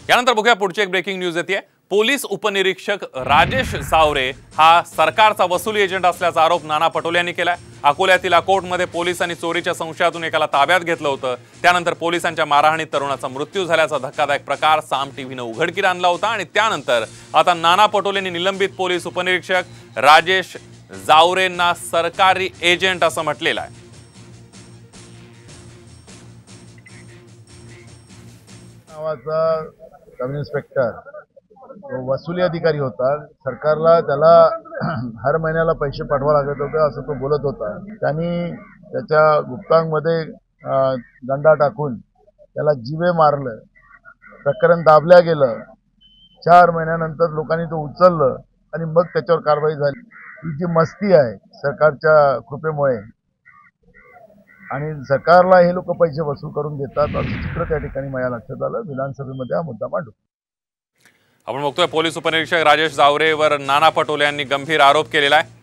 यानंतर बघूया पुढची एक ब्रेकिंग न्यूज येते। पोलीस उपनिरीक्षक राजेश सावरे हा सरकारचा वसुली एजंट असल्याचा आरोप नाना पटोले यांनी केलाय। अकोल्यातील कोर्टमध्ये पोलिसांनी चोरीच्या संशयातून एकाला ताब्यात घेतलं होतं। त्यानंतर पोलिसांच्या मारहाणीत तरुणाचा मृत्यू झाल्याचा धक्कादायक प्रकार साम टीव्हीने उघडकीस आणला होता आणि त्यानंतर आता नाना पटोलेंनी निलंबित पोलीस उपनिरीक्षक राजेश जावरेंना सरकारी एजंट असं म्हटलेलं आहे। नावाचा सब इन्स्पेक्टर वसुली अधिकारी होता। सरकारला त्याला हर महिन्याला पैसे पाठवा लागत होते असं तो बोलत होता। त्यांनी त्याच्या गुप्तांगमध्ये दंडा टाकून त्याला जीवे मारलं। प्रकरण दाबल्या गेलं। 4 महिन्यानंतर लोकांनी तो उचललं आणि मग त्याच्यावर कारवाई झाली। ही जी मस्ती आहे सरकारच्या कृपेमुळे आणि सरकारला हे लोक पैसे वसूल करून देतात असं चित्र त्या ठिकाणी माझ्या लक्षात आलं। विधानसभेमध्ये हा मुद्दा मांडू। आपण बघतोय पोलीस उपनिरीक्षक राजेश जावरेवर नाना पटोले यांनी गंभीर आरोप केलेला आहे।